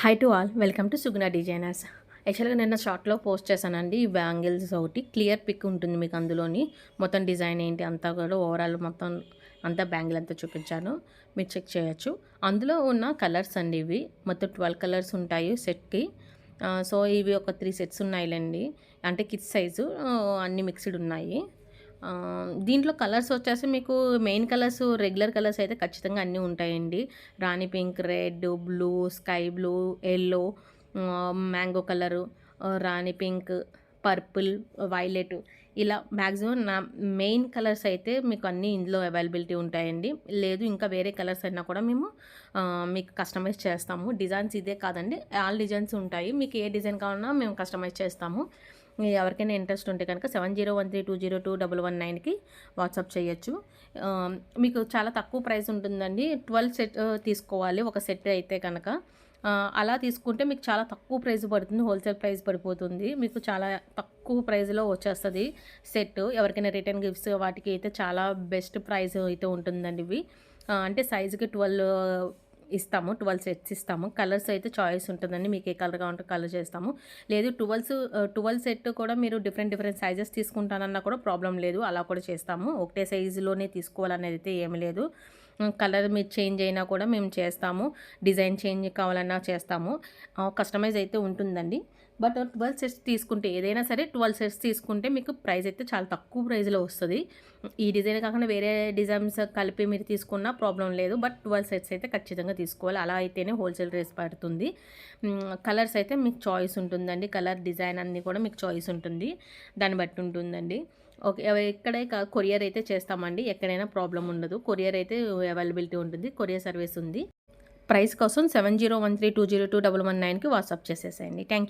High to all, welcome to Suguna designers. యాక్చువల్గా నిన్న షార్ట్లో పోస్ట్ చేశానండి. ఈ బ్యాంగిల్స్ ఒకటి క్లియర్ పిక్ ఉంటుంది మీకు అందులోని. మొత్తం డిజైన్ ఏంటి అంతా కూడా ఓవరాల్ మొత్తం అంతా బ్యాంగిల్ అంతా చూపించాను, మీరు చెక్ చేయొచ్చు. అందులో ఉన్న కలర్స్ అండి ఇవి. మొత్తం 12 కలర్స్ ఉంటాయి సెట్కి. సో ఇవి ఒక 3 సెట్స్ ఉన్నాయిలేండి, అంటే కిడ్స్ సైజు అన్నీ మిక్స్డ్ ఉన్నాయి. దీంట్లో కలర్స్ వచ్చేసి మీకు మెయిన్ కలర్స్, రెగ్యులర్ కలర్స్ అయితే ఖచ్చితంగా అన్నీ ఉంటాయండి. రాణి pink, red, blue, sky blue, yellow, mango colour, రాణి పింక్, పర్పుల్, వైలెట్, ఇలా మ్యాక్సిమం నా మెయిన్ కలర్స్ అయితే మీకు అన్నీ ఇందులో అవైలబిలిటీ ఉంటాయండి. లేదు ఇంకా వేరే కలర్స్ అయినా కూడా మేము మీకు కస్టమైజ్ చేస్తాము. డిజైన్స్ ఇదే కాదండి, ఆల్ డిజైన్స్ ఉంటాయి. మీకు ఏ డిజైన్ కావాలన్నా మేము కస్టమైజ్ చేస్తాము. ఎవరికైనా ఇంట్రెస్ట్ ఉంటే కనుక 7013202119కి వాట్సాప్ చేయొచ్చు. మీకు చాలా తక్కువ ప్రైస్ ఉంటుందండి. 12 సెట్ తీసుకోవాలి ఒక సెట్ అయితే కనుక. అలా తీసుకుంటే మీకు చాలా తక్కువ ప్రైస్ పడుతుంది, హోల్సేల్ ప్రైస్ పడిపోతుంది. మీకు చాలా తక్కువ ప్రైస్లో వచ్చేస్తుంది సెట్. ఎవరికైనా రిటర్న్ గిఫ్ట్స్ వాటికి అయితే చాలా బెస్ట్ ప్రైస్ అయితే ఉంటుందండి ఇవి. అంటే సైజుకి 12 ఇస్తాము, 12 సెట్స్ ఇస్తాము. కలర్స్ అయితే చాయిస్ ఉంటుందండి, మీకు ఏ కలర్ కావాలంటే కలర్ చేస్తాము. లేదు 12 సెట్ కూడా మీరు డిఫరెంట్ సైజెస్ తీసుకుంటానన్నా కూడా ప్రాబ్లం లేదు, అలా కూడా చేస్తాము. ఒకటే సైజులోనే తీసుకోవాలనేది అయితే ఏమి లేదు. కలర్ మీరు చేంజ్ అయినా కూడా మేము చేస్తాము, డిజైన్ చేంజ్ కావాలన్నా చేస్తాము. కస్టమైజ్ అయితే ఉంటుందండి. బట్ 12 సెట్స్ తీసుకుంటే, ఏదైనా సరే 12 సెట్స్ తీసుకుంటే మీకు ప్రైస్ అయితే చాలా తక్కువ ప్రైస్లో వస్తుంది. ఈ డిజైన్ కాకుండా వేరే డిజైన్స్ కలిపి మీరు తీసుకున్నా ప్రాబ్లం లేదు. బట్ 12 సెట్స్ అయితే ఖచ్చితంగా తీసుకోవాలి, అలా అయితేనే హోల్సేల్ రేస్ పడుతుంది. కలర్స్ అయితే మీకు చాయిస్ ఉంటుందండి, కలర్ డిజైన్ అన్నీ కూడా మీకు చాయిస్ ఉంటుంది, దాన్ని బట్టి ఉంటుందండి. ఓకే, ఎక్కడే కొరియర్ అయితే చేస్తామండి, ఎక్కడైనా ప్రాబ్లం ఉండదు. కొరియర్ అయితే అవైలబిలిటీ ఉంటుంది, కొరియర్ సర్వీస్ ఉంది. ప్రైస్ కోసం 7013202119కి వాట్సాప్ చేసేసేయండి. Thank you.